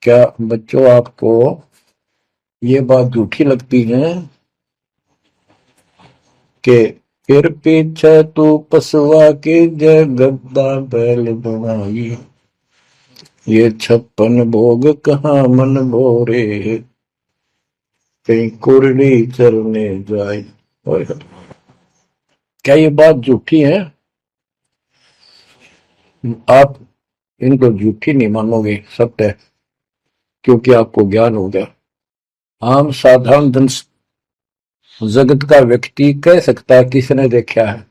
क्या बच्चों आपको ये बात झूठी लगती है कि फिर पीछे तू पसवा के जगद्दा बैल बनाई, ये 56 भोग कहाँ मन भोरे, कहीं कुरली चरने जाए। क्या ये बात झूठी है? आप इनको झूठी नहीं मानोगे, सत्य है, क्योंकि आपको ज्ञान हो गया। आम साधारण धन जगत का व्यक्ति कह सकता है किसने देखा है,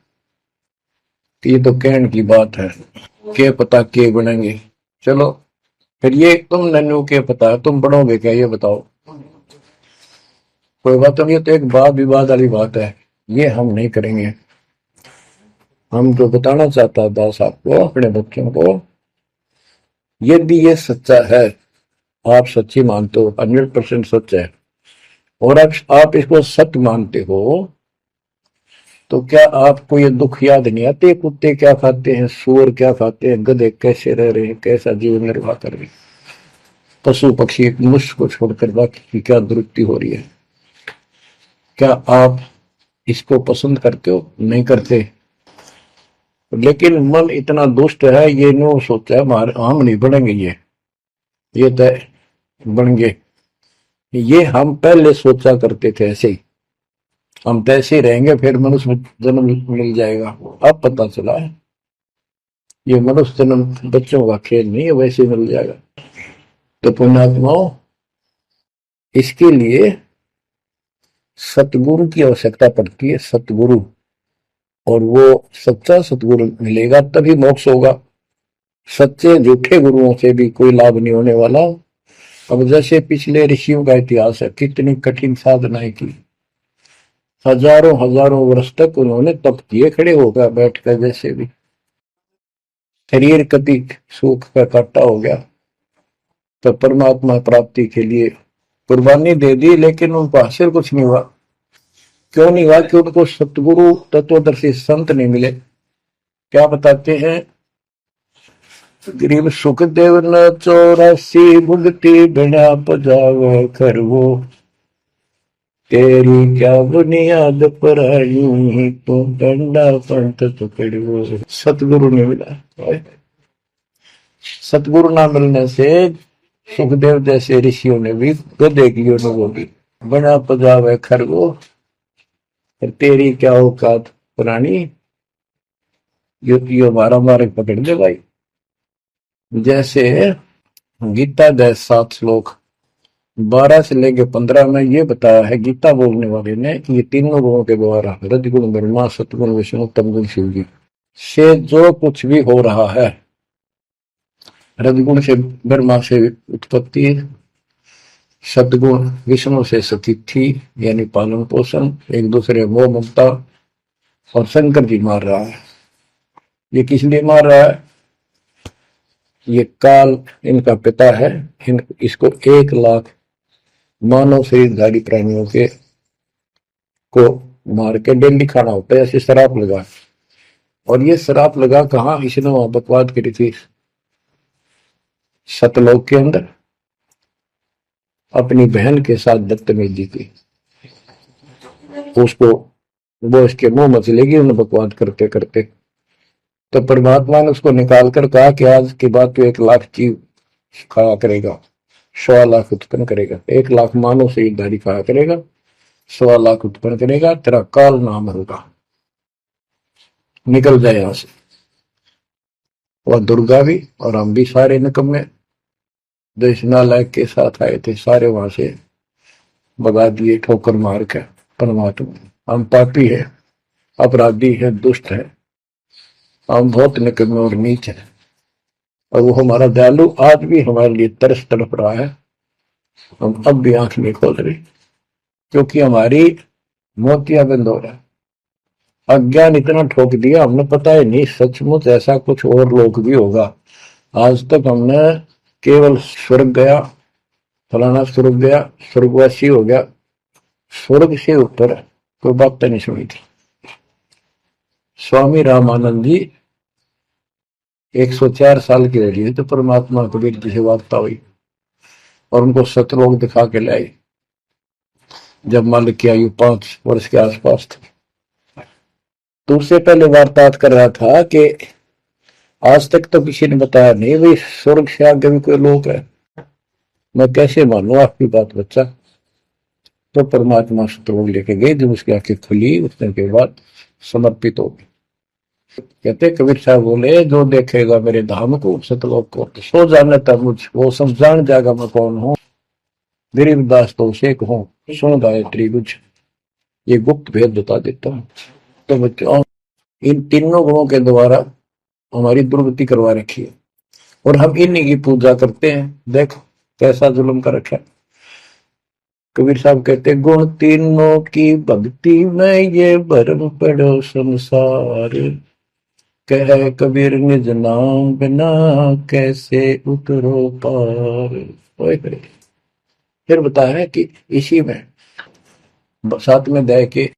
ये तो कहने की बात है, के पता के बनेंगे। चलो फिर ये तुम नन्नू के पता है, तुम बनोगे क्या ये बताओ। कोई बात नहीं, तो एक वाद विवाद वाली बात है, ये हम नहीं करेंगे। हम जो बताना चाहता है दास आपको, अपने बच्चों को, यदि ये सच्चा है, आप सच्ची मानते हो, 100% सच है, और आप इसको सत्य मानते हो, तो क्या आपको ये दुख याद नहीं आते? कुत्ते क्या खाते हैं, सुअर क्या खाते हैं, गधे कैसे रह रहे हैं, कैसा जीवन निर्वाह कर रहे हैं, पशु पक्षी मनुष्य को छोड़कर बाकी की क्या दुरुक्ति हो रही है। क्या आप इसको पसंद करते हो? नहीं करते। लेकिन मन इतना दुष्ट है, ये नो सोचा हमारे हम नहीं बढ़ेंगे, ये तय बन गए। ये हम पहले सोचा करते थे ऐसे ही, हम तो ऐसे ही रहेंगे, फिर मनुष्य जन्म मिल जाएगा। अब पता चला है ये मनुष्य जन्म बच्चों का खेल नहीं है, वैसे ही मिल जाएगा। तो पुण्यात्माओं, इसके लिए सतगुरु की आवश्यकता पड़ती है, सतगुरु, और वो सच्चा सतगुरु मिलेगा तभी मोक्ष होगा। सच्चे झूठे गुरुओं से भी कोई लाभ नहीं होने वाला। अब जैसे पिछले ऋषियों का इतिहास है, कितनी कठिन साधनाएं की, हजारों हजारों वर्ष तक उन्होंने तप किए, खड़े होकर बैठकर, जैसे भी शरीर कभी सूख का काटा हो गया, तो परमात्मा प्राप्ति के लिए कुर्बानी दे दी, लेकिन उनको हासिल कुछ नहीं हुआ। क्यों नहीं हुआ? कि उनको सतगुरु तत्वदर्शी संत नहीं मिले। क्या बताते हैं, गरीब सुखदेव न 84 भुगती बिना पजावे खरवो, तेरी क्या बुनियाद पर आई, तू डंडा पंथ पकड़ो। सतगुरु नहीं मिला। सतगुरु ना मिलने से सुखदेव जैसे ऋषियों ने भी गधे की अनुभूति, बना पजावे खरगो, तेरी क्या औकात पुरानी, यो मारा मारे पकड़ दे भाई। जैसे गीता गए 7 श्लोक 12 से लेके 15 में ये बताया है गीता बोलने वाले ने कि ये तीनों गुणों के द्वारा, रजगुण ब्रह्मा, सतगुण विष्णु, तमगुण शिव जी, से जो कुछ भी हो रहा है, रजगुण से ब्रह्मा से उत्पत्ति, सतगुण विष्णु से स्थिति यानी पालन पोषण, एक दूसरे मोह ममता, और शंकर जी मार रहा है। ये किस लिए मार रहा है? ये काल इनका पिता है, इसको 1 लाख मानव शरीरधारी प्राणियों के को मार के डेली खाना होता है, ऐसे शराब लगा। और ये शराब लगा कहाँ? इसने वहां बकवाद करी थी सतलोक के अंदर, अपनी बहन के साथ बदतमीजी की, उसको वो इसके मुंह में चलेगी उन्हें बकवाद करते करते। तो परमात्मा ने उसको निकाल कर कहा कि आज के बाद तो 1 लाख जीव खाया करेगा, 1.25 लाख उत्पन्न करेगा, 1 लाख मानव से दाढ़ी खाया करेगा, 1.25 लाख उत्पन्न करेगा, तेरा काल नाम होगा, निकल जाए यहां से। वह दुर्गा भी और हम भी सारे निकम्मे जो इस नालायक के साथ आए थे, सारे वहां से भगा दिए ठोकर मार के। परमात्मा, हम पापी है, अपराधी है, दुष्ट है, हम बहुत निकम्मे और नीच है, और वो हमारा दयालु आज भी हमारे लिए तरस तड़प रहा है। हम अब भी आंख नहीं खोल रहे, क्योंकि हमारी मोतियां बंद हो रहा है। अज्ञान इतना ठोक दिया, हमने पता है नहीं सचमुच ऐसा कुछ और लोक भी होगा। आज तक हमने केवल स्वर्ग गया, फलाना स्वर्ग गया, स्वर्गवासी हो गया, स्वर्ग से ऊपर कोई बात नहीं सुनी थी। स्वामी रामानंद जी 104 साल की रही तो परमात्मा कबीर जी से वार्ता हुई, और उनको सतलोक दिखा के लाई जब मालिक की आयु 5 वर्ष के आसपास थी। तो उससे पहले वार्तालाप कर रहा था कि आज तक तो किसी ने बताया नहीं भाई स्वर्ग से आगे भी कोई लोक है, मैं कैसे मानूं आपकी बात बच्चा। तो परमात्मा सतलोक लेके गए, जब उसकी आंखें खुली उतने के बाद समर्पित हो गई। कहते कबीर साहब बोले जो देखेगा मेरे धाम को सतलोक को तो सो जाने तक मुझ वो सब जान जाएगा मैं कौन हूँ। गरीबदास तो उसे कहूँ सुन गायत्री कुछ, ये गुप्त भेद बता देता हूँ। तो बच्चों इन तीनों गुणों के द्वारा हमारी दुर्गति करवा रखी है और हम इन्हीं की पूजा करते हैं। देखो कैसा जुल्म कर रखा है। कबीर साहब कहते गुण तीनों की भक्ति में ये भरम पड़ो संसार, कह कबीर निज नाम बिना कैसे उतरो पार। फिर बताया है कि इसी में 7वें अध्याय के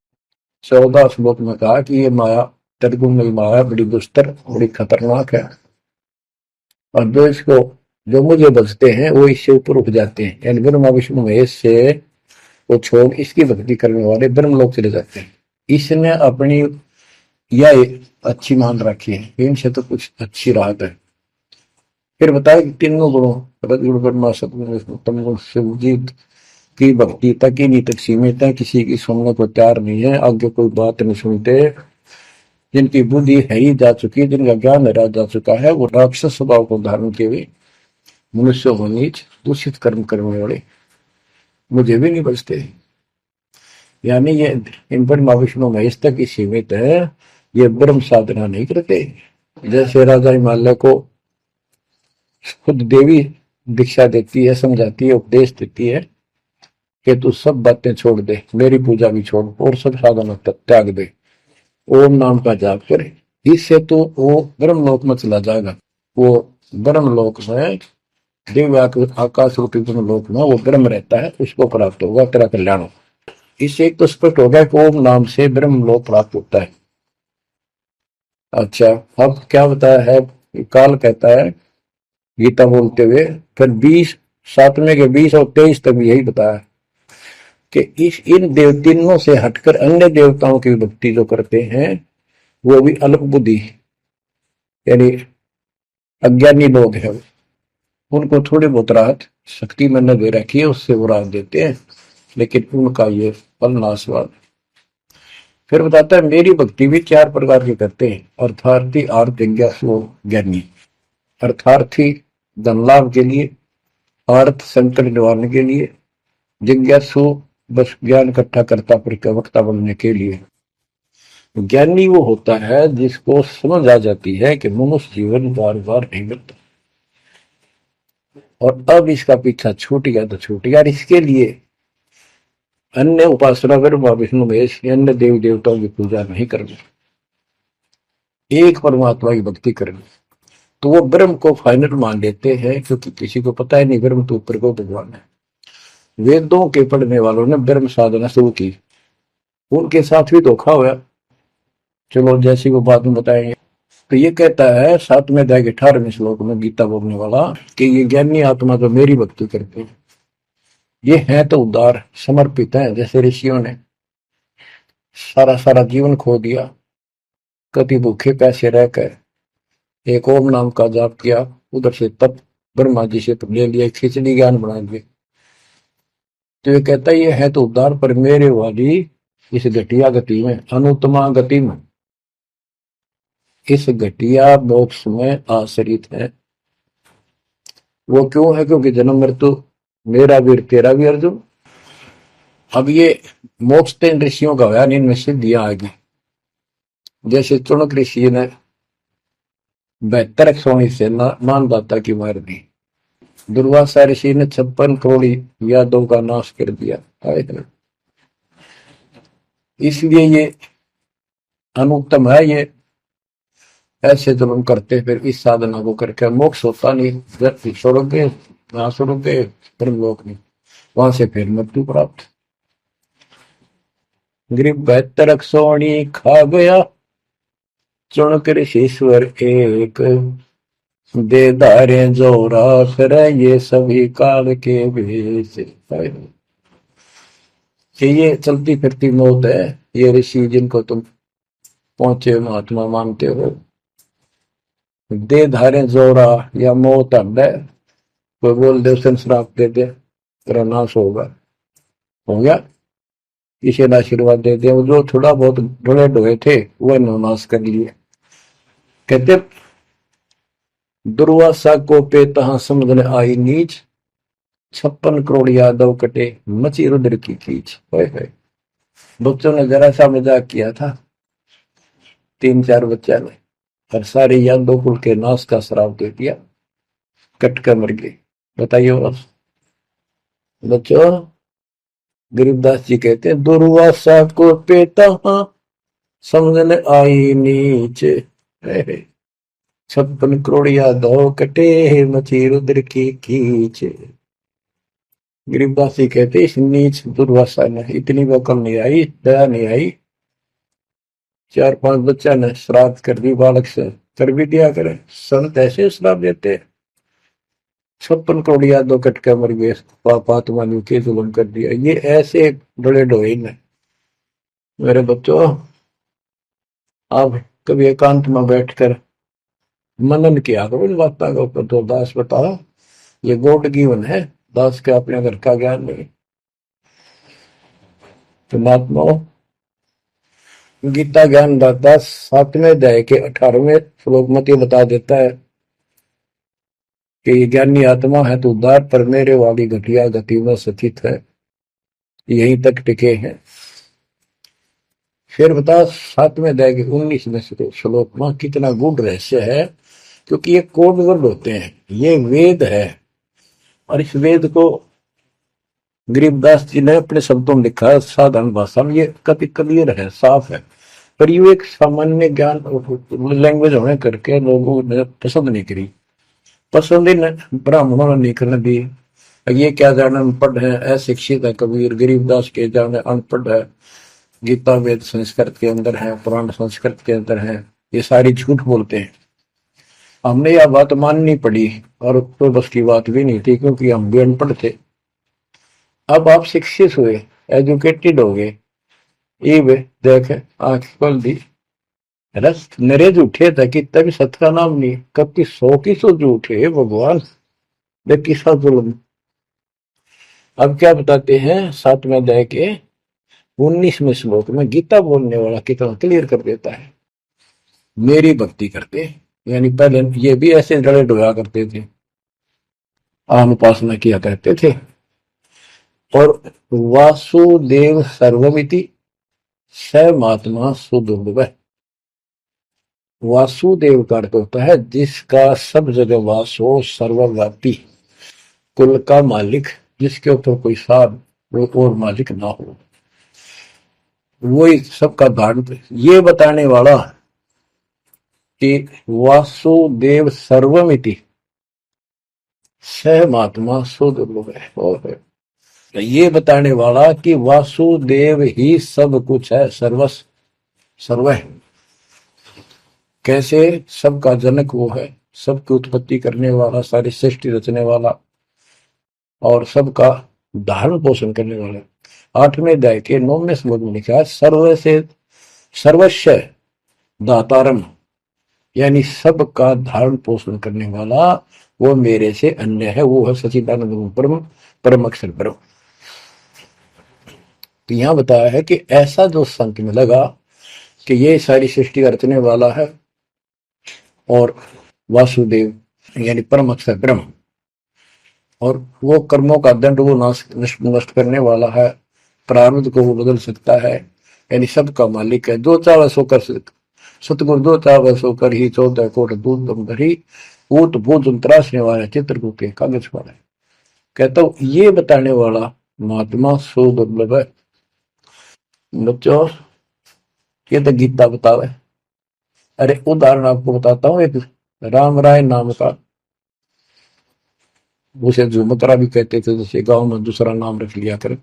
14 श्लोक में कहा कि ये माया तदगुण माया बड़ी दुस्तर बड़ी खतरनाक है और जो इसको जो मुझे बचते हैं वो इससे ऊपर उठ जाते हैं, यानी ब्रह्मा विष्णु महेश से वो छोड़ इसकी भक्ति करने वाले ब्रह्मलोक चले जाते हैं। इसने अपनी यह अच्छी मान रखी है, इनसे तो कुछ अच्छी राहत है। फिर बताया कि तीनों गुणों रजगुण ब्रह्मा सतगुण विष्णु तम गुण शिवजीत की भक्ति तक ही नहीं तक सीमित है, किसी की सुनने को तैयार नहीं है, आगे कोई बात नहीं सुनते। जिनकी बुद्धि है ही जा चुकी है, जिनका ज्ञान हरा जा चुका है, वो राक्षस स्वभाव को धारण किए हुए मनुष्य हो नीच दूषित कर्म करने वाले मुझे भी नहीं बचते। यानी ये इन ब्रह्मा विष्णु महेश तक ही सीमित है, ये ब्रह्म साधना नहीं करते। जैसे राजा हिमालय को खुद देवी दीक्षा देती है, समझाती है, उपदेश देती है कि तू सब बातें छोड़ दे, मेरी पूजा भी छोड़ और सब साधना त्याग दे, ओम नाम का जाप करे, इससे तो वो ब्रह्मलोक में चला जाएगा। वो ब्रह्मलोक में दिव्य आकाश रूपी ब्रह्मलोक में वो ब्रह्म रहता है, उसको प्राप्त होगा, तेरा कल्याण हो। इससे एक तो स्पष्ट हो गया कि ओम नाम से ब्रह्मलोक प्राप्त होता है। अच्छा अब क्या बताया है, काल कहता है गीता बोलते हुए, फिर 20 7वें के 20 और 23 तक यही बताया कि इस इन तीनों से हटकर अन्य देवताओं की भक्ति जो करते हैं वो भी अल्प बुद्धि यानी अज्ञानी लोग हैं, उनको थोड़ी बहुत राहत शक्ति मैंने दे रखी है, उससे वो राहत देते हैं, लेकिन उनका ये फल नाशवान। फिर बताता है मेरी भक्ति भी 4 प्रकार की करते हैं, अर्थार्थी आर्थ जिज्ञासु ज्ञानी। अर्थार्थी धन लाभ के लिए, अर्थ संकट निवारने के लिए, जिज्ञासु बस ज्ञान इकट्ठा करता प्रवक्ता बनने के लिए। ज्ञानी वो होता है जिसको समझ आ जाती है कि मनुष्य जीवन बार बार नहीं मिलता और अब इसका पीछा छूट गया तो छूट गया, इसके लिए अन्य उपासना ब्रह्मा विष्णु महेश अन्य देवी देवताओं की पूजा नहीं करनी, एक परमात्मा की भक्ति करनी। तो वो ब्रह्म को फाइनल मान लेते हैं, क्योंकि किसी को पता ही नहीं ब्रह्म तो ऊपर को भगवान है। वेदों के पढ़ने वालों ने ब्रह्म साधना शुरू की, उनके साथ भी धोखा हुआ, चलो जैसी वो बात में बताएंगे। तो ये कहता है 7वें अध्याय के 18वें श्लोक में गीता बोलने वाला कि ये ज्ञानी आत्मा जो मेरी भक्ति करते हैं ये है तो उदार समर्पित है, जैसे ऋषियों ने सारा जीवन खो दिया, कति भूखे पैसे रहकर एक ओम नाम का जाप किया, उधर से तप ब्रह्मा जी से ले लिया, खिचड़ी ज्ञान बना दिए। तो ये कहता है ये है तो उदार पर मेरे वाली इस घटिया गति में अनुत्तमा गति में इस घटिया मोक्ष में आश्रित है। वो क्यों है, क्योंकि जन्म मृत्यु मेरा वीर तेरा भी अर्जुन। अब ये मोक्ष तीन ऋषियों का हुआ, इनमें सिद्धियां आ गई। जैसे चुनक ऋषि ने 72 सोनी से मानदाता की मार दी, दुर्वासा ऋषि ने 56 करोड़ यादव का नाश कर दिया। इसलिए ये अनुत्तम है, ये ऐसे जब हम करते फिर इस साधना को करके मोक्ष होता नहीं, स्वर्ग गए वहां स्वर्ग गए ब्रह्मलोक नहीं, वहां से फिर मृत्यु प्राप्त। गरीब 72 सोनी खा गया चुनक ऋषिश्वर एक, दे धारे जो राख रहे ये सभी काल के भेष। कि ये चलती फिरती मौत है, ये ऋषि जिनको तुम पहुंचे महात्मा मानते हो। दे धारे जोड़ा या मौत हड्ड है, कोई बोल दे उसे श्राप दे दे तेरा नाश होगा, हो गया। किसी ने आशीर्वाद दे दिया, जो थोड़ा बहुत ढोले ढोए थे वह नाश कर लिए। कहते दुर्वासा को पे तहा समझने आई नीच, 56 करोड़ यादव कटे मची रुद्र की कीच। बच्चों ने जरा सा मजाक किया था, 3-4 बच्चा ने, और सारे यादव कुल के नाश का श्राप दे दिया, कट कर मर गए। बताइए और बच्चों, गरीबदास जी कहते हैं दुर्वासा को पे तहा समझने आई नीच, 56 करोड़ यादव कटे मची रुद्र की कीच। गरीबदास जी कहते इस नीच दुर्वासा ने इतनी वकल नहीं आई, दया नहीं आई, 4-5 बच्चा ने श्राद्ध कर दी, बालक से कर भी दिया करे। संत ऐसे श्राप देते, 56 करोड़ यादव कट कर मर गए, पापात्मा ने के जुल्म कर दिया। ये ऐसे डोले डोए ने। मेरे बच्चों, आप कभी एकांत में बैठकर मनन किया करो इन बातों के ऊपर। तो दास बताओ, ये गॉड गिवन है, दास के अपने घर का ज्ञान नहीं। तो महात्माओं, गीता ज्ञान दाता 7वें अध्याय के 18वें श्लोक में ये बता देता है कि ज्ञानी आत्मा है तो उद्धार पर मेरे वाली घटिया गति में स्थित है, यहीं तक टिके हैं। फिर बता 7वें अध्याय के 19वें श्लोक में कितना गूढ़ रहस्य है, क्योंकि ये कोड वर्ड होते हैं, ये वेद है। और इस वेद को गरीबदास जी ने अपने शब्दों में लिखा है साधारण भाषा में, ये कति क्लियर है, साफ है। पर ये एक सामान्य ज्ञान लैंग्वेज होने करके लोगों ने पसंद नहीं करी, पसंद ही ब्राह्मणों ने नहीं करने दी। ये क्या जाने अनपढ़ है, अशिक्षित है कबीर, गरीबदास के जाने अनपढ़ है, गीता वेद संस्कृत के अंदर है, पुराण संस्कृत के अंदर है, ये सारी झूठ बोलते हैं। हमने यह बात माननी पड़ी, और तो बस की बात भी नहीं थी, क्योंकि हम भी अनपढ़ थे। अब आप शिक्षित हुए, एजुकेटेड हो गए, ये देख आंख खोल दी, रस नरे झूठे था कि तभी सत्य का नाम नहीं, कब की 100 की 100 झूठे भगवान, देख किसा जुल्म। अब क्या बताते हैं 7वें अध्याय के 19वें श्लोक में, गीता बोलने वाला कितना क्लियर कर देता है। मेरी भक्ति करते, यानी पहले ये भी ऐसे डरे डोया करते थे, आम उपासना किया करते थे। और वासुदेव सर्वमिति स महात्मा सुदुर्लभ। वासुदेव का अर्थ होता है जिसका सब जगह वास हो, सर्वव्यापी, कुल का मालिक, जिसके ऊपर कोई साथ और मालिक ना हो, वही सबका धारण। ये बताने वाला कि वासुदेव सर्वमिति स महात्मा सुदुर्लभ है, और ये बताने वाला कि वासुदेव ही सब कुछ है, सर्वस्व सर्व है। कैसे? सबका जनक वो है, सबकी उत्पत्ति करने वाला, सारी सृष्टि रचने वाला, और सबका धारण पोषण करने वाला। 8वें अध्याय के 9वें श्लोक में लिखा है सर्व से सर्वस्व दातारम, यानी सबका धारण पोषण करने वाला वो मेरे से अन्य है, वो है सच्चिदानंद परम परम अक्षर ब्रह्म। तो यहां बताया है कि ऐसा जो संत में लगा कि ये सारी सृष्टि का रचने वाला है, और वासुदेव यानी परम अक्षर ब्रह्म, और वो कर्मों का दंड वो नष्ट करने वाला है, प्रारब्ध को वो बदल सकता है, यानी सबका मालिक है। दो चावल सोकर सतगुरु दो चावल सोकर ही 14 कोट दूध दम धरी, ऊत भूत त्रासने वाला चित्रकूट के कागज वाला है। कहता हूं ये बताने वाला महात्मा सो दुर्लभ है। बच्चों, ये तो गीता बतावे। अरे उदाहरण आपको बताता हूँ, एक राम राय नाम का, उसे झुमकरा भी कहते थे, जैसे गांव में दूसरा नाम रख लिया कर।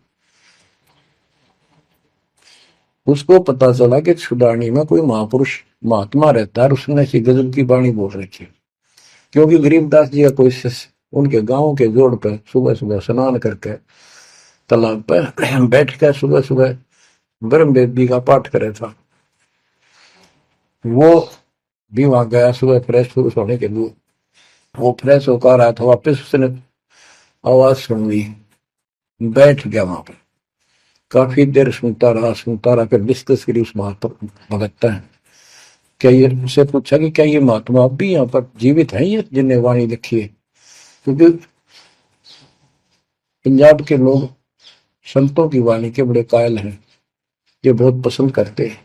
उसको पता चला कि छुडानी में कोई महापुरुष महात्मा रहता है, उसने ऐसी गजब की वाणी बोल रखी क्योंकि गरीबदास जी का कोई उनके गांव के जोड़ पे सुबह सुबह स्नान करके तालाब पे बैठ कर सुबह सुबह ब्रह्म वेदी का पाठ करे था। वो भी वहां गया सुबह फ्रेश फ्रूश होने के लिए। वो फ्रेश होकर आया था वापिस, उसने आवाज सुन ली, बैठ गया वहां पर, काफी देर सुनता रहा, फिर डिस्कस करी उस महात्मा भगत है। क्या ये उससे पूछा कि क्या ये महात्मा अब भी यहाँ पर जीवित है, ये जिन्हें वाणी लिखी है? क्योंकि पंजाब के लोग संतों की वाणी के बड़े कायल हैं, ये बहुत पसंद करते हैं।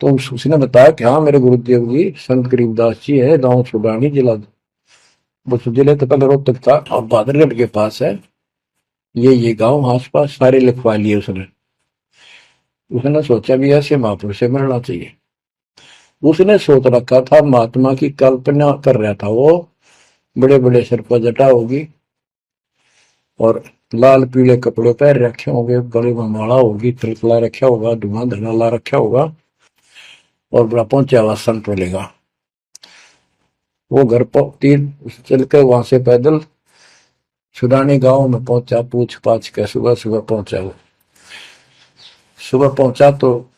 तो उसने बताया कि हाँ मेरे गुरुदेव जी संत गरीबदास जी है, गांव सुडानी जिला, वो जिले तो पहले रोहतक था और बहादुरगढ़ के पास है, ये गांव आस पास सारे लिखवा लिए उसने। उसने सोचा भी ऐसे महापुरुष से मिलना चाहिए। उसने सोच रखा था, महात्मा की कल्पना कर रहा था वो, बड़े बड़े सिर पर जटा होगी और लाल पीले कपड़े पहन रखे होंगे, गले में माला होगी, तिलक ला रखा होगा, धुआं धना ला रखा होगा और बड़ा पहुंचा हुआ संत मिलेगा। वो घर पर तीन चल के वहां से पैदल सुडानी गांव में पहुंचा, पूछ पाछ के सुबह सुबह पहुंचा। वो सुबह पहुंचा तो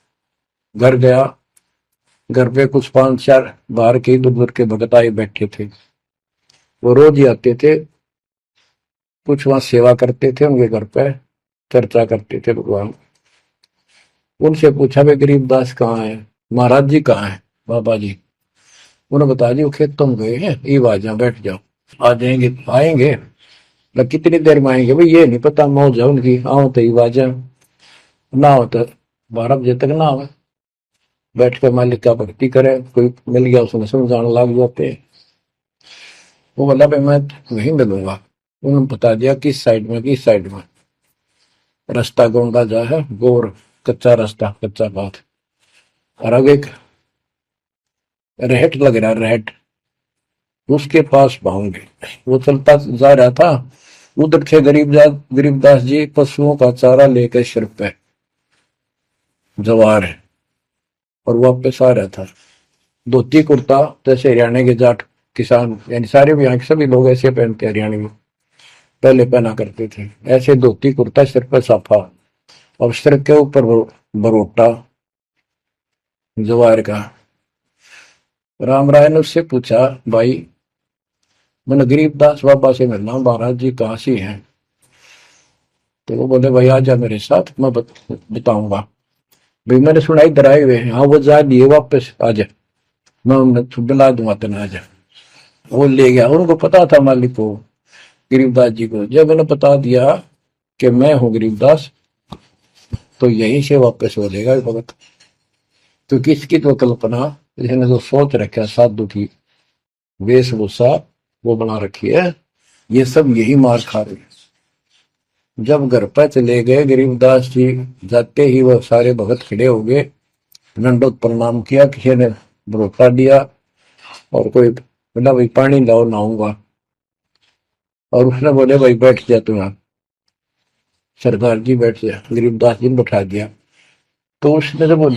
घर गया, घर पे कुछ 5-4 बाहर के इधर उधर के भगत आए बैठे थे। वो रोज ही आते थे, कुछ वहां सेवा करते थे, उनके घर पे चर्चा करते थे भगवान। उनसे पूछा भाई गरीबदास कहाँ है, महाराज जी कहाँ है, बाबा जी? उन्होंने बताया जी वो खेतों में गए हैं, ये आ जाओ बैठ जाओ। आ जाएंगे, आएंगे ना, कितनी देर में आएंगे भाई ये नहीं पता, मौज है उनकी, आओ तो ही बाजा, ना हो तो 12 बजे तक ना हो, बैठ कर मालिक का भक्ति करे, कोई मिल गया उसने समझाने लग जाते। वो बोला भाई मैं वहीं मिलूंगा। उन्होंने बता दिया किस साइड में रास्ता गोंडा जा है, गोर कच्चा रास्ता, कच्चा बात, और आगे एक रहट लग रहा, रहट, उसके पास पहुंचे। वो चलता जा रहा था, उधर थे गरीबदास जी पशुओं का चारा लेकर सिर पे जवार, और वापस आ रहा था। धोती कुर्ता जैसे हरियाणा के जाट किसान, यानी सारे भी यहाँ के सभी लोग ऐसे पहनते, हरियाणा में पहले पहना करते थे, ऐसे धोती कुर्ता, सिर पर साफा और सिर के ऊपर बरोटा जवार का। राम राय ने उससे पूछा, भाई मैंने गरीबदास बाबा से मिलना, महाराज जी कहाँ से हैं? तो वो बोले भाई आ जा मेरे साथ, मैं बताऊंगा। भाई मैंने सुना इधर आए हुए हैं, हाँ वो जा लिए वापस, आ जा, मैं उन्हें बुला दूंगा तेना, आ जा। वो ले गया, उनको पता था मालिक को, गरीबदास जी को। जब मैंने बता दिया कि मैं हूँ गरीबदास, तो यहीं से वापस हो जाएगा भगत। तो किसकी तो कल्पना, इसने जो सोच रखा साधु की वेशभूषा वो बना रखी है, ये सब यही मार खा रहे हैं। जब घर पर चले गए गरीबदास जी, जाते ही वह सारे भगत खड़े हो गए, दंडोत प्रणाम किया, किसी ने भरोसा दिया और कोई बोला भाई पानी लाओ नहाऊंगा, और उसने बोले भाई बैठ जा तू यहाँ, सरदार जी बैठ जा, गरीबदास जी ने बैठा दिया। तो उसने जब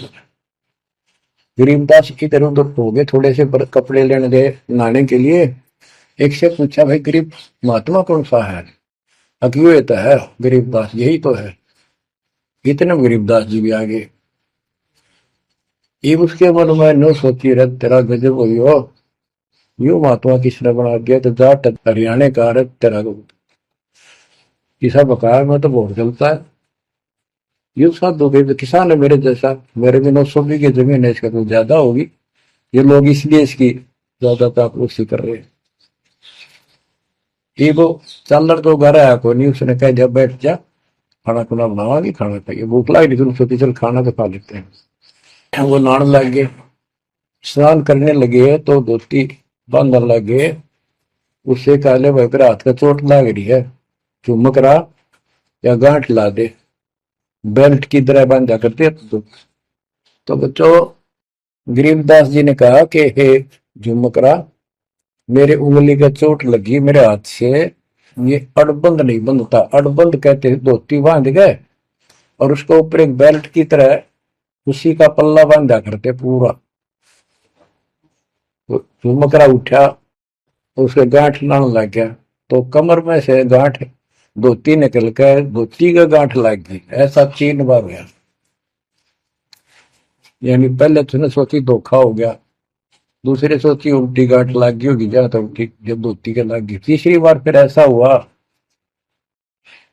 गरीबदास इधर उधर हो गए, थोड़े से कपड़े लेने गए नहाने के लिए, एक से पूछा भाई गरीब महात्मा कौन सा है? अक्यों तो है गरीबदास, यही तो है। इतने गरीबदास जी भी आ गए। ये उसके मन में न सोची रह तेरा गजब हुई हो, यू महात्मा किसने बना दिया, तो जाट हरियाणा का रह तेरा किसा बकाया में तो बहुत चलता है। यू साधु तो किसान है मेरे जैसा, मेरे भी 900 बीघे जमीन है, इसका तो ज्यादा होगी, ये लोग इसलिए इसकी ज्यादा तापरूसी कर रहे हैं। ये वो चालर तो घर आया को नहीं, उसने कह दिया बैठ जा, खाना खुना बनावागी, खाना खाइए, भूख लग रही थी, सोची चल खाना तो खा लेते हैं। वो नहाने लग गए, स्नान करने लगे तो धोती बांधने लग गए। उससे कह ले भाई फिर हाथ का चोट लग रही है, चुमक रहा या गांठ ला दे, बेल्ट की तरह बांधा करते। तो बच्चों गरीबदास जी ने कहा कि हे झुमकरा, मेरे उंगली का चोट लगी मेरे हाथ से, ये अड़बंद नहीं बंधता, अड़बंद कहते धोती बांध गए और उसके ऊपर एक बेल्ट की तरह उसी का पल्ला बांधा करते पूरा। तो झुमकरा उठा, उसके गांठ लाने लग गया, तो कमर में से गांठ धोती निकल कर धोती का गांठ लग गई। ऐसा 3 बार हुआ। यानी पहले तो सोची धोखा हो गया, दूसरे सोची उल्टी गांठ लग गई होगी, जहाँ तो उल्टी जब धोती के लग गई, तीसरी बार फिर ऐसा हुआ।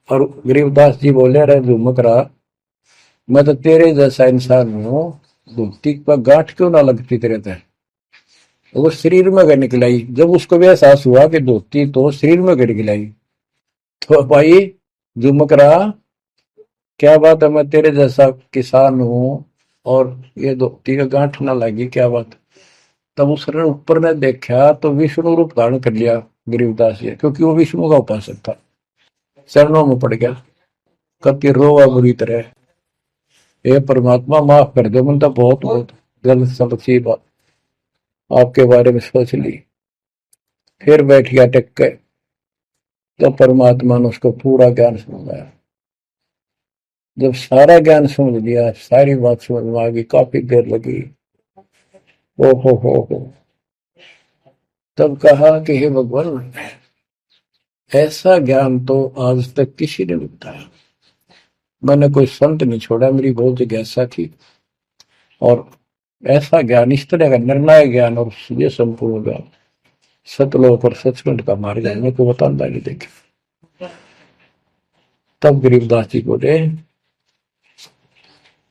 और गरीबदास जी बोले, अरे झुमक रहा, मैं तो तेरे जैसा इंसान हूँ, धोती पर गांठ क्यों ना लगती तेरे ते? वो शरीर में गड़ निकलाई। जब उसको भी एहसास हुआ कि धोती तो शरीर में गड़ निकलाई, तो भाई झुमक रहा, क्या बात है, मैं तेरे जैसा किसान हूँ और ये धोती का गांठ ना लगी, क्या बात? तब उसने ऊपर ने देखा तो विष्णु रूप धारण कर लिया गरीबदास जी, क्योंकि वो विष्णु का उपासक था। चरणों में पड़ गया, कति रोवा बुरी तरह, हे परमात्मा माफ कर दो, मैंने तो बहुत बहुत गलत सलती बात आपके बारे में सोच ली। फिर बैठ गया टेक के, तो परमात्मा ने उसको पूरा ज्ञान समझाया। जब सारा ज्ञान समझ लिया, सारी बात समझ में आ गई, काफी देर लगी। ओ हो, तब कहा कि हे भगवान, ऐसा ज्ञान तो आज तक किसी ने नहीं बताया। मैंने कोई संत नहीं छोड़ा, मेरी बहुत जिज्ञासा थी, और ऐसा ज्ञान, इस तरह का निर्णायक ज्ञान और ये संपूर्ण ज्ञान, सतलोक और सचखंड का मार्ग मेरे को बताता नहीं देखे। तब गरीबदास जी बोले,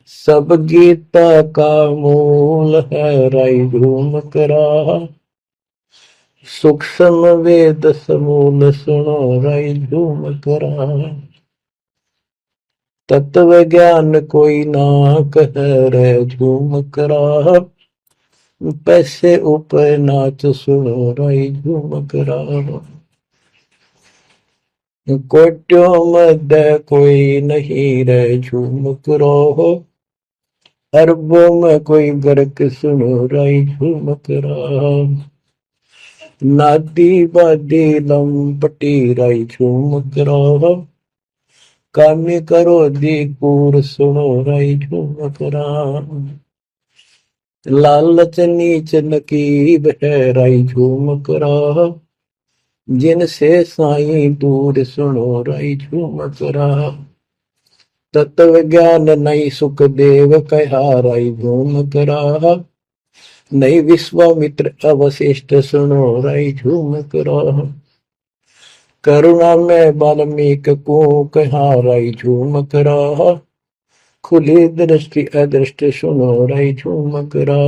सब गीता का मूल है राई झूम करा, सूक्ष्म वेद समूल सुनो राई झूम करा, तत्व ज्ञान कोई ना कह रहे झूम करा, पैसे ऊपर नाच सुनो राई झूम करा, कोटियों मध्य कोई नहीं रहे झूम करो, अरबों में कोई गर्क सुनो राई झूम करा, नादी बादी लंपटी राई झूम करा, कामी करो दी कूर सुनो राई झूम करा, लालच नीच नकीब है राई झूम करा, जिनसे साईं दूर सुनो राई झूम करा, तत्व ज्ञान नहीं सुख देव कहा राई झूम करा, नहीं विश्वामित्र अवशिष्ट सुनो राई झूम करा, करुणा में वाल्मीकि को कहा राई झूम करा, खुली दृष्टि अदृष्टि सुनो राई झूम करा,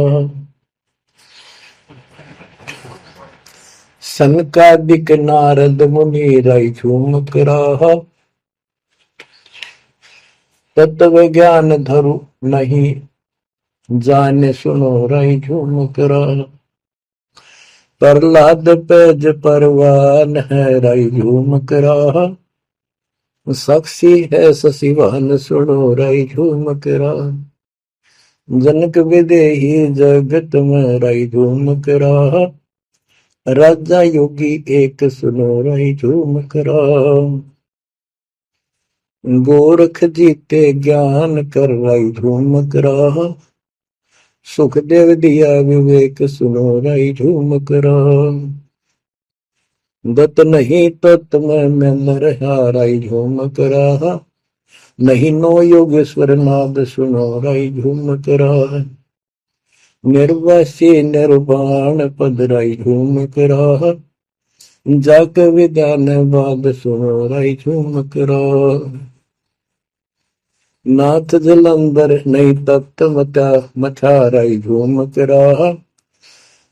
सनकादिक नारद मुनि राई झूम करा, तत्व ज्ञान धरु नहीं जाने सुनो राई झूम करा, प्रहलाद पैज परवान है राई झूम करा, साक्षी है शशिवान सुनो राई झूम करा, जनक विदेही जगत में राई झूम करा, राजा योगी एक सुनो राई झूम करा, गोरख जीते ज्ञान कर राई झूम करा, सुखदेव दिया विवेक सुनो राई झूम करा, दत्त नहीं तत्व में रहा राई झूम करा, नहीं नो योगेश्वर नाद सुनो राई झूम करा, निर्वासी निर्वाण पद राई झूम करा, जाक विधान बाद सुनो राई झूम करा, नाथ जलंधर नहीं तत्व मथा राई झूम करा,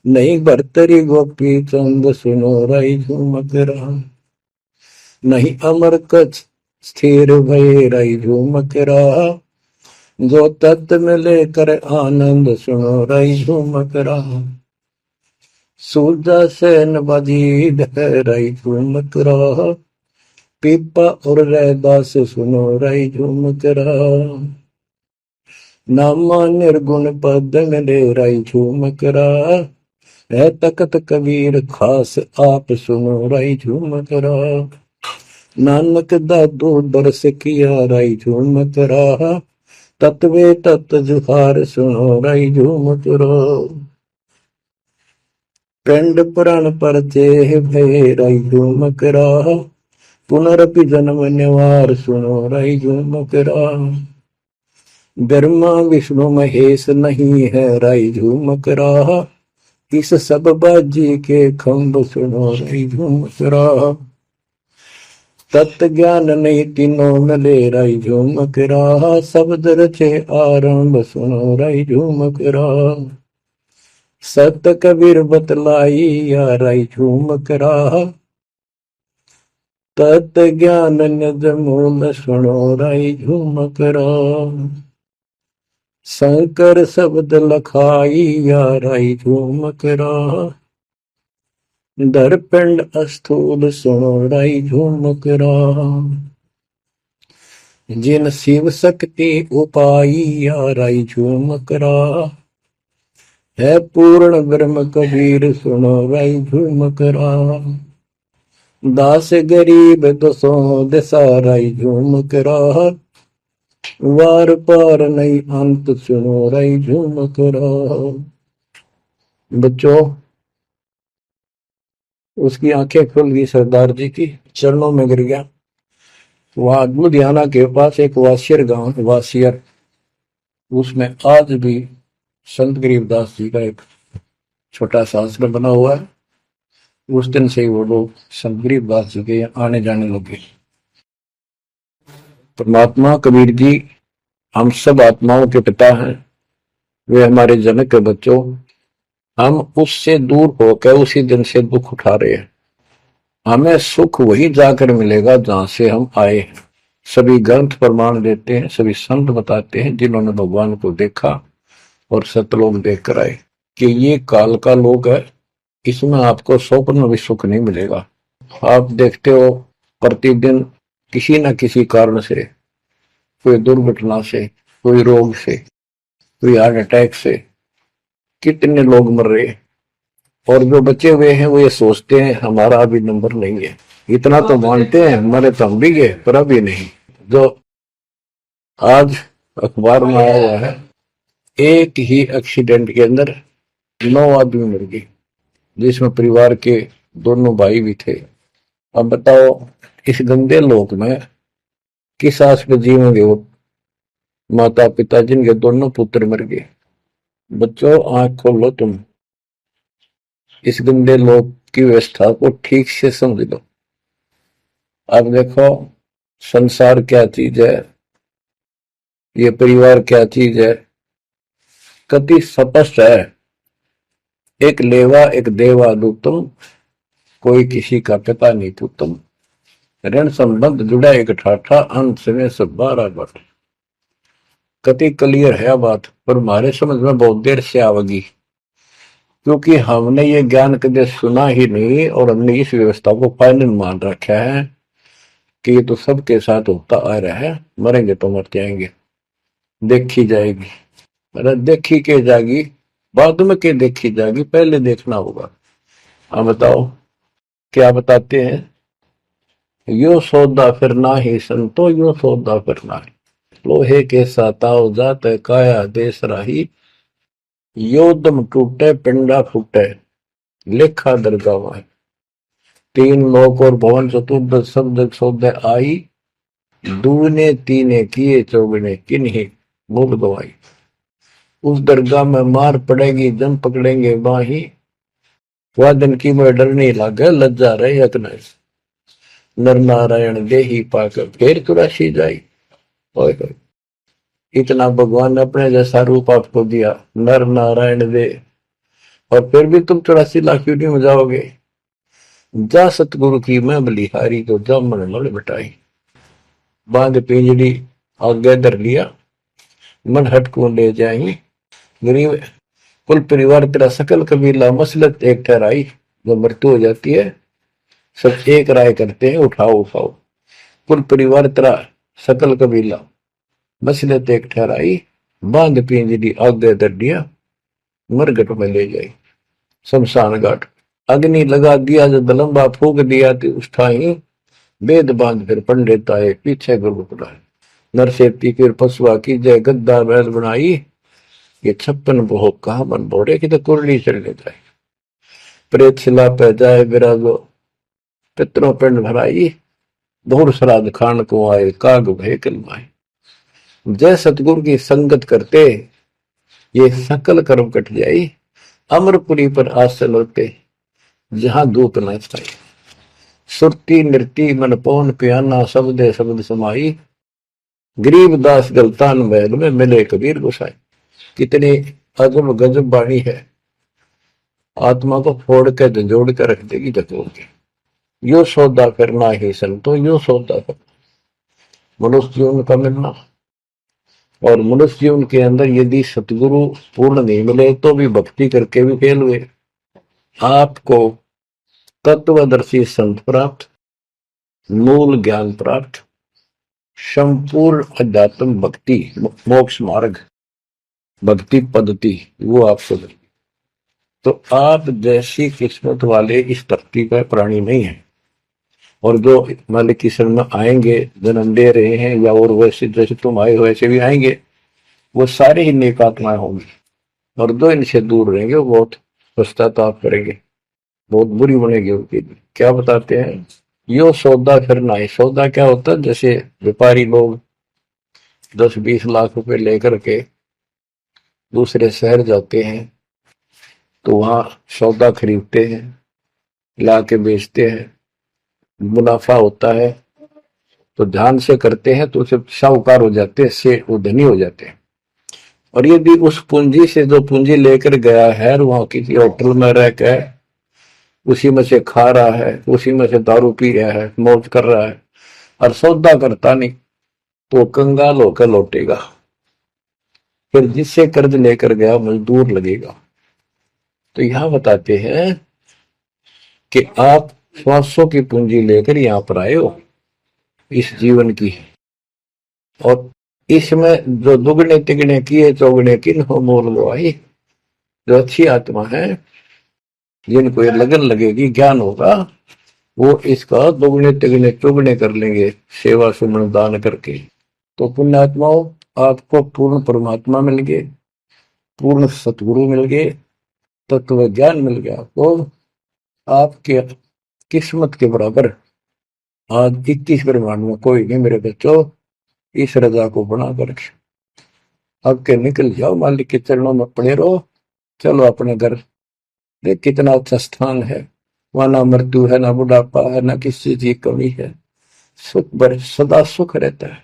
नहीं भरतरी गोपी चंद सुनो राई झूम करा, नहीं अमर कच्छ स्थिर भय राई झूम करा, जो तत्व में लेकर आनंद सुनो राई झूम करा, सूरजा सेन बजीद है राई झूम करा, पीपा और रैदास सुनो राई झूम करा, नामा निर्गुण पद मिले राई झूम करा, है तकत कबीर खास आप सुनो राई झूम करा, नानक दादू दरस किया राई झूम करा, तत्वे तत्व जुहार सुनो राई झूम करा, पिंड पुराण परचे भय राई झूम करा, पुनरपि जन्म निवार सुनो राई झूम करा। ब्रह्मा विष्णु महेश नहीं है राई झूम करा, इस सब बाजी के खंभ सुनो राई झूम करा। तत्व ज्ञान नहीं तीनों मिले राई झूम करा, शब्द रचे आरंभ सुनो राई झूम करा। सत कबीर बतलाई या राई झूम करा, तत् ज्ञान निज मूल सुनो राई झूम करा। शंकर शब्द लखाई या राई झूम करा, दरपिंड अस्थूल सुनो राई झूम करा। जिन शिव शक्ति उपाई या राई झूम करा, है पूर्ण ब्रह्म कबीर सुनो राई झूम करा। दास गरीब दसों दिशा राई झूम करा, वार पार नहीं अंत सुनो राई झूम करा। बच्चों, उसकी आंखें खुल गई, सरदार जी की चरणों में गिर गया। वहां लुधियाना के पास एक वासियर गांव, वासियर, उसमें आज भी संत गरीबदास जी का एक छोटा सा आश्रम बना हुआ है। उस दिन से वो लोग संत गरीबदास जी के आने जाने लगे। परमात्मा कबीर जी हम सब आत्माओं के पिता हैं, वे हमारे जनक के बच्चों। हम उससे दूर होकर उसी दिन से दुख उठा रहे हैं। हमें सुख वही जाकर मिलेगा जहां से हम आए हैं। सभी ग्रंथ प्रमाण देते हैं, सभी संत बताते हैं जिन्होंने भगवान को देखा और सतलोक देख कर आए कि ये काल का लोक है, इसमें आपको स्वप्न भी सुख नहीं मिलेगा। आप देखते हो प्रतिदिन किसी न किसी कारण से, कोई दुर्घटना से, कोई रोग से, कोई हार्ट अटैक से कितने लोग मर रहे हैं, और जो बचे हुए हैं वो ये सोचते हैं हमारा अभी नंबर नहीं है। इतना तो मानते हैं हमारे तो हम भी गए, पर अभी नहीं। जो आज अखबार में आया हुआ है, एक ही एक्सीडेंट के अंदर 9 आदमी मर गए, जिसमें परिवार के दोनों भाई भी थे। अब बताओ इस गंदे लोक में किस आस पे जीवेंगे वो माता पिता जिनके दोनों पुत्र मर गए। बच्चों, आंख खोलो, तुम इस गंदे लोक की व्यवस्था को ठीक से समझ लो। अब देखो संसार क्या चीज है, ये परिवार क्या चीज है, कति स्पष्ट है। एक लेवा एक देवा दूतम, कोई किसी का पिता नहीं पुतम। ऋण संबंध जुड़ा एक ठाठा, अंत में सब 12 बट। कति क्लियर है बात, पर हमारे समझ में बहुत देर से आवेगी, क्योंकि हमने ये ज्ञान कभी सुना ही नहीं और हमने इस व्यवस्था को फाइनल मान रखा है कि ये तो सबके साथ होता आ रहा है, मरेंगे तो मर जाएंगे, देखी जाएगी। अरे देखी के जाएगी, बाद में के देखी जाएगी, पहले देखना होगा। अब बताओ क्या बताते हैं, यो सौदा फिर ना ही संतो, यो सौदा फिर ना ही। लोहे के साताव जात काया देश राही, यो दम टूटे पिंडा फूटे, लेखा दरगाह है। 3 लोक और भवन चतुर्दश शब्द सौदे आई, दूने तीने किए चौगने किन्हीं भूल गवाई। उस दरगाह में मार पड़ेगी जम पकड़ेंगे बाही, वादन की में डर नहीं लागे लज्जा रहे अकना। नर नारायण दे ही पाकर फिर चुरासी जाई। ओए होए, इतना भगवान ने अपने जैसा रूप आपको दिया, नर नारायण दे, और फिर भी तुम 84 लाख क्यों नहीं हो जाओगे। जा सतगुरु की मैं बलिहारी, तो जा मन मल मिटाई। बांध पिंजड़ी आगे धर लिया, मन हट को ले जाई। गरीब कुल परिवार तेरा सकल कबीला मसलत एक ठहराई। जब मृत्यु हो जाती है सब एक राय करते हैं, उठाओ उठाओ। कुल परिवार तेरा सकल कबीला मसलत एक ठहराई, बांध पिंजड़ी आगे धर दिया, मरघट में ले जाई। शमशान घाट अग्नि लगा दिया, जब लंबा फूक दिया तो उठाई। वेद बांध फिर पंडित आए, पीछे गुरु बुलाए। नरसेती फिर पशुआ की जय, गद्दा बैल बनाई। ये 56 बहु कहा मन बोरे की तो कुरली चढ़ जाए। प्रेत शिला पे जाए विराजो, पितरों पिंड भराई, धूर श्राद्ध खान को आए, काग भय कलमाए। जय सतगुरु की संगत करते ये सकल कर्म कट जाई, अमरपुरी पर आसन होते जहां धूप न स्थाई। सुरती नृति मन पवन पियाना, शब्दे शब्द समाई, गरीबदास गलतान महल में मिले कबीर गोसाई। कितनी अजब गजब वाणी है, आत्मा को फोड़ के झंझोड़ के रख देगी झकोड़ के। यो सौदा करना ही संतो, यो सौदा करना मनुष्य जीवन का मिलना। और मनुष्य जीवन के अंदर यदि सतगुरु पूर्ण नहीं मिले तो भी भक्ति करके भी फेल हुए। आपको तत्वदर्शी संत प्राप्त, मूल ज्ञान प्राप्त, संपूर्ण अध्यात्म भक्ति मोक्ष मार्ग भक्ति पद्धति वो आपको मिली। तो आप जैसी किस्मत वाले इस धरती का प्राणी नहीं है। और जो मालिक की शरण में आएंगे, जन्म ले रहे हैं या और वैसे जैसे तुम आए हो वैसे भी आएंगे, वो सारे ही नेक आत्माएं होंगी। और जो इनसे दूर रहेंगे वो बहुत पश्चाताप करेंगे, बहुत बुरी बनेगी उनकी। क्या बताते हैं, यो सौदा करना है। सौदा क्या होता है, जैसे व्यापारी लोग 10-20 लाख रुपए लेकर के दूसरे शहर जाते हैं तो वहां सौदा खरीदते हैं, ला के बेचते हैं, मुनाफा होता है तो ध्यान से करते हैं तो सिर्फ साहूकार हो जाते हैं, से वो धनी हो जाते हैं। और यदि उस पूंजी से जो पूंजी लेकर गया है वहां किसी होटल में रह के उसी में से खा रहा है, उसी में से दारू पी रहा है, मौज कर रहा है और सौदा करता नहीं, तो कंगाल होकर लौटेगा। फिर जिससे कर्ज लेकर गया मजदूर लगेगा। तो यहां बताते हैं कि आप श्वासों की पूंजी लेकर यहां पर आए हो इस जीवन की, और इसमें जो दुगने तिगने किए चौगने किन हो मोल वो आई। जो अच्छी आत्मा है, जिनको ये लगन लगेगी, ज्ञान होगा, वो इसका दोगुने तिगने चौगने कर लेंगे सेवा सुमन दान करके। तो पुण्यात्माओं, आपको पूर्ण परमात्मा मिल गए, पूर्ण सतगुरु मिल गए, तत्व ज्ञान मिल गया। तो आपके किस्मत के बराबर आज 21 ब्रह्मांड में कोई नहीं मेरे बच्चों। इस रजा को बना कर अब के निकल जाओ, मालिक के चरणों में पड़े रहो। चलो अपने घर, देख कितना अच्छा स्थान है, वहां ना मृत्यु है, ना बुढ़ापा है, ना किसी चीज की कमी है, सुख सदा सुख रहता है।